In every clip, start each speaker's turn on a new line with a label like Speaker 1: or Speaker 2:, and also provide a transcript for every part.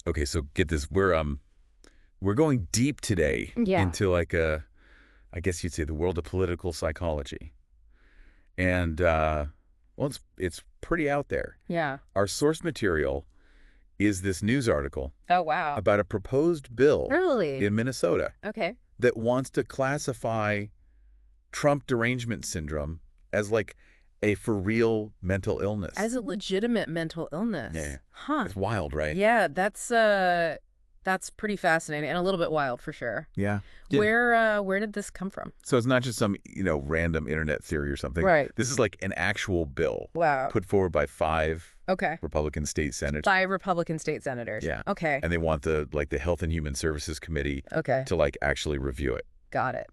Speaker 1: Okay, so get this. We're going deep today into like I guess you'd say the world of political psychology. And well, it's pretty out there.
Speaker 2: Yeah.
Speaker 1: Our source material is this news article
Speaker 2: Oh, wow.
Speaker 1: about a proposed bill
Speaker 2: Really?
Speaker 1: in Minnesota
Speaker 2: Okay.
Speaker 1: that wants to classify Trump Derangement Syndrome as like a for real mental illness.
Speaker 2: As a legitimate mental illness.
Speaker 1: Yeah.
Speaker 2: Huh.
Speaker 1: It's wild, right?
Speaker 2: Yeah, that's pretty fascinating and a little bit wild for sure.
Speaker 1: Yeah.
Speaker 2: Where did this come from?
Speaker 1: So it's not just some, random internet theory or something.
Speaker 2: Right.
Speaker 1: This is like an actual bill
Speaker 2: Wow.
Speaker 1: put forward by 5
Speaker 2: Okay.
Speaker 1: Republican state senators.
Speaker 2: 5 Republican state senators.
Speaker 1: Yeah.
Speaker 2: Okay.
Speaker 1: And they want the Health and Human Services Committee
Speaker 2: Okay.
Speaker 1: to actually review it.
Speaker 2: Got it.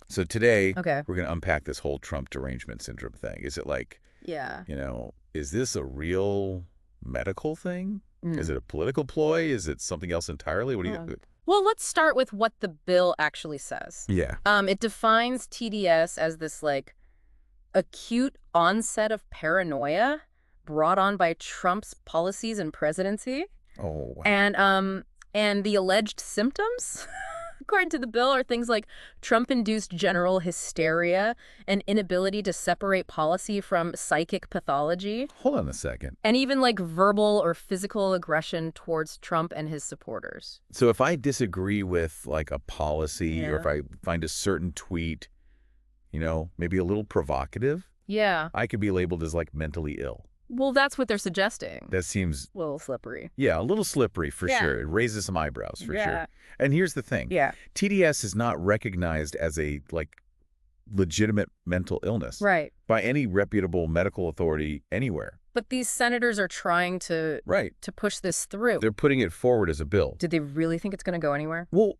Speaker 1: So today
Speaker 2: Okay.
Speaker 1: we're going to unpack this whole Trump derangement syndrome thing. Is it
Speaker 2: Yeah.
Speaker 1: is this a real medical thing? Is it a political ploy? Is it something else entirely? What do you
Speaker 2: Well, let's start with what the bill actually says.
Speaker 1: Yeah.
Speaker 2: It defines TDS as this acute onset of paranoia brought on by Trump's policies and presidency.
Speaker 1: Oh, wow.
Speaker 2: And the alleged symptoms, according to the bill, are things like Trump-induced general hysteria and inability to separate policy from psychic pathology.
Speaker 1: Hold on a second.
Speaker 2: And even verbal or physical aggression towards Trump and his supporters.
Speaker 1: So if I disagree with a policy or if I find a certain tweet, maybe a little provocative,
Speaker 2: Yeah.
Speaker 1: I could be labeled as mentally ill.
Speaker 2: Well, that's what they're suggesting.
Speaker 1: That seems,
Speaker 2: A little slippery.
Speaker 1: yeah, a little slippery for
Speaker 2: Yeah.
Speaker 1: sure. It raises some eyebrows for
Speaker 2: Yeah.
Speaker 1: sure. And here's the thing.
Speaker 2: Yeah.
Speaker 1: TDS is not recognized as a legitimate mental illness
Speaker 2: Right.
Speaker 1: by any reputable medical authority anywhere.
Speaker 2: But these senators are trying to push this through.
Speaker 1: They're putting it forward as a bill.
Speaker 2: Did they really think it's going to go anywhere?
Speaker 1: Well,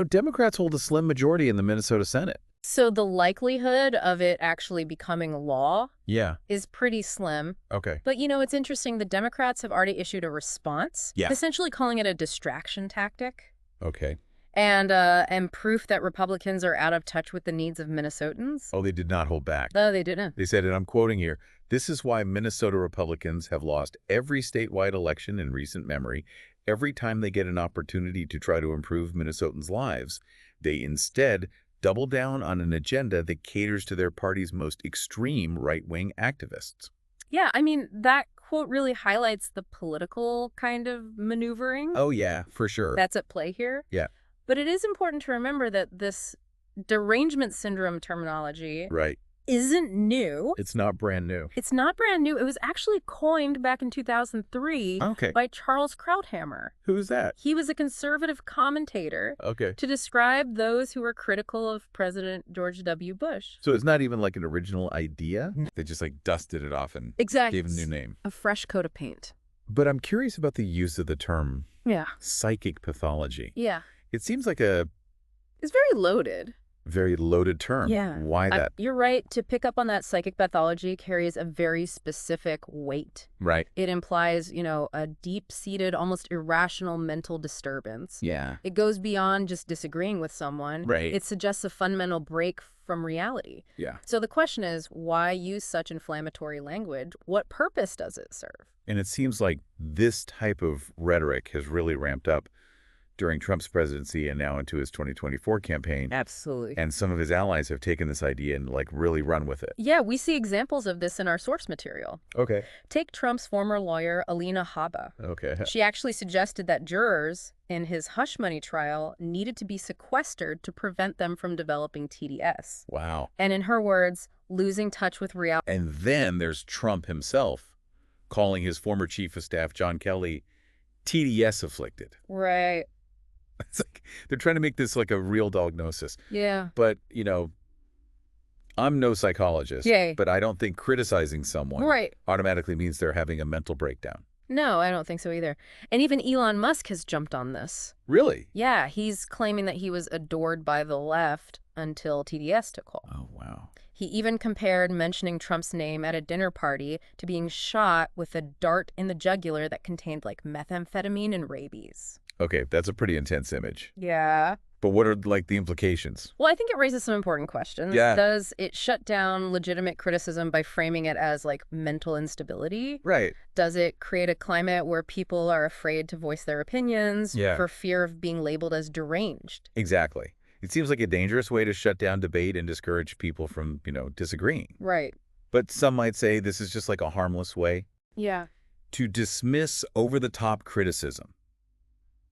Speaker 1: Democrats hold a slim majority in the Minnesota Senate.
Speaker 2: So the likelihood of it actually becoming law
Speaker 1: Yeah.
Speaker 2: is pretty slim.
Speaker 1: Okay.
Speaker 2: But, it's interesting. The Democrats have already issued a response, essentially calling it a distraction tactic.
Speaker 1: Okay.
Speaker 2: And proof that Republicans are out of touch with the needs of Minnesotans.
Speaker 1: Oh, they did not hold back.
Speaker 2: No, they didn't.
Speaker 1: They said, and I'm quoting here, "This is why Minnesota Republicans have lost every statewide election in recent memory. Every time they get an opportunity to try to improve Minnesotans' lives, they instead double down on an agenda that caters to their party's most extreme right-wing activists."
Speaker 2: Yeah, that quote really highlights the political kind of maneuvering.
Speaker 1: Oh, yeah, for sure.
Speaker 2: That's at play here.
Speaker 1: Yeah.
Speaker 2: But it is important to remember that this derangement syndrome terminology isn't new.
Speaker 1: It's not brand new.
Speaker 2: It's not brand new. It was actually coined back in 2003 by Charles Krauthammer.
Speaker 1: Who's that?
Speaker 2: He was a conservative commentator to describe those who were critical of President George W. Bush.
Speaker 1: So it's not even an original idea? They just dusted it off and gave a new name.
Speaker 2: A fresh coat of paint.
Speaker 1: But I'm curious about the use of the term psychic pathology.
Speaker 2: Yeah.
Speaker 1: It seems like
Speaker 2: it's very loaded.
Speaker 1: very loaded term.
Speaker 2: Yeah.
Speaker 1: Why that?
Speaker 2: You're right. To pick up on that, psychic pathology carries a very specific weight.
Speaker 1: Right.
Speaker 2: It implies, a deep-seated, almost irrational mental disturbance.
Speaker 1: Yeah.
Speaker 2: It goes beyond just disagreeing with someone.
Speaker 1: Right.
Speaker 2: It suggests a fundamental break from reality.
Speaker 1: Yeah.
Speaker 2: So the question is, why use such inflammatory language? What purpose does it serve?
Speaker 1: And it seems like this type of rhetoric has really ramped up during Trump's presidency and now into his 2024 campaign.
Speaker 2: Absolutely.
Speaker 1: And some of his allies have taken this idea and really run with it.
Speaker 2: Yeah, we see examples of this in our source material.
Speaker 1: Okay.
Speaker 2: Take Trump's former lawyer, Alina Habba.
Speaker 1: Okay.
Speaker 2: She actually suggested that jurors in his hush money trial needed to be sequestered to prevent them from developing TDS.
Speaker 1: Wow.
Speaker 2: And in her words, losing touch with reality.
Speaker 1: And then there's Trump himself calling his former chief of staff, John Kelly, TDS afflicted.
Speaker 2: Right.
Speaker 1: It's they're trying to make this a real diagnosis.
Speaker 2: Yeah.
Speaker 1: But, I'm no psychologist.
Speaker 2: Yay.
Speaker 1: But I don't think criticizing someone automatically means they're having a mental breakdown.
Speaker 2: No, I don't think so either. And even Elon Musk has jumped on this.
Speaker 1: Really?
Speaker 2: Yeah, he's claiming that he was adored by the left until TDS took hold.
Speaker 1: Oh, wow.
Speaker 2: He even compared mentioning Trump's name at a dinner party to being shot with a dart in the jugular that contained methamphetamine and rabies.
Speaker 1: Okay, that's a pretty intense image.
Speaker 2: Yeah.
Speaker 1: But what are, like, the implications?
Speaker 2: Well, I think it raises some important questions.
Speaker 1: Yeah.
Speaker 2: Does it shut down legitimate criticism by framing it as, like, mental instability?
Speaker 1: Right.
Speaker 2: Does it create a climate where people are afraid to voice their opinions
Speaker 1: Yeah.
Speaker 2: for fear of being labeled as deranged?
Speaker 1: Exactly. It seems like a dangerous way to shut down debate and discourage people from, disagreeing.
Speaker 2: Right.
Speaker 1: But some might say this is just like a harmless way
Speaker 2: Yeah.
Speaker 1: to dismiss over-the-top criticism,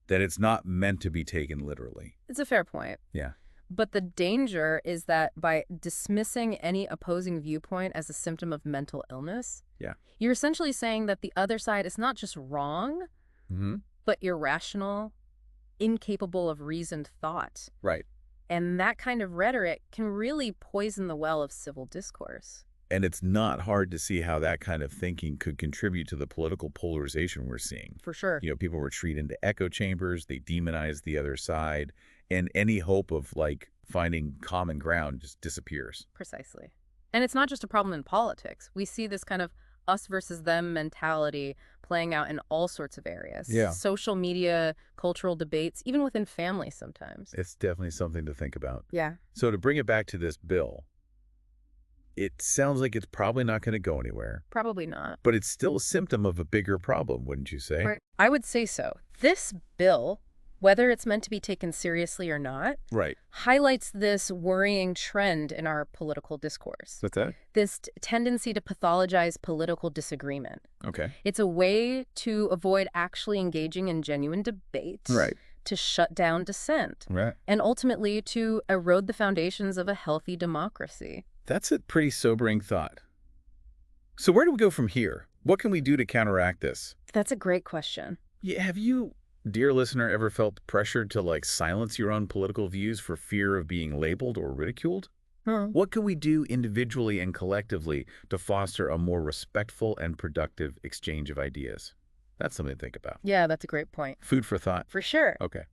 Speaker 1: that it's not meant to be taken literally.
Speaker 2: It's a fair point.
Speaker 1: Yeah.
Speaker 2: But the danger is that by dismissing any opposing viewpoint as a symptom of mental illness,
Speaker 1: Yeah.
Speaker 2: you're essentially saying that the other side is not just wrong,
Speaker 1: Mm-hmm.
Speaker 2: but irrational, incapable of reasoned thought.
Speaker 1: Right.
Speaker 2: And that kind of rhetoric can really poison the well of civil discourse.
Speaker 1: And it's not hard to see how that kind of thinking could contribute to the political polarization we're seeing.
Speaker 2: For sure.
Speaker 1: People retreat into echo chambers, they demonize the other side, and any hope of, like, finding common ground just disappears.
Speaker 2: Precisely. And it's not just a problem in politics. We see this kind of us versus them mentality playing out in all sorts of areas.
Speaker 1: Yeah.
Speaker 2: Social media, cultural debates, even within families sometimes.
Speaker 1: It's definitely something to think about.
Speaker 2: Yeah.
Speaker 1: So to bring it back to this bill, it sounds like it's probably not going to go anywhere,
Speaker 2: Probably not.
Speaker 1: but it's still a symptom of a bigger problem, wouldn't you say?
Speaker 2: Right. I would say so. This bill, whether it's meant to be taken seriously or not,
Speaker 1: Right.
Speaker 2: highlights this worrying trend in our political discourse.
Speaker 1: What's that?
Speaker 2: This tendency to pathologize political disagreement.
Speaker 1: Okay.
Speaker 2: It's a way to avoid actually engaging in genuine debate,
Speaker 1: Right.
Speaker 2: to shut down dissent,
Speaker 1: Right.
Speaker 2: and ultimately to erode the foundations of a healthy democracy.
Speaker 1: That's a pretty sobering thought. So where do we go from here? What can we do to counteract this?
Speaker 2: That's a great question.
Speaker 1: Yeah, have you, dear listener, ever felt pressured to, like, silence your own political views for fear of being labeled or ridiculed? What can we do individually and collectively to foster a more respectful and productive exchange of ideas? That's something to think about.
Speaker 2: Yeah, that's a great point.
Speaker 1: Food for thought.
Speaker 2: For sure.
Speaker 1: Okay.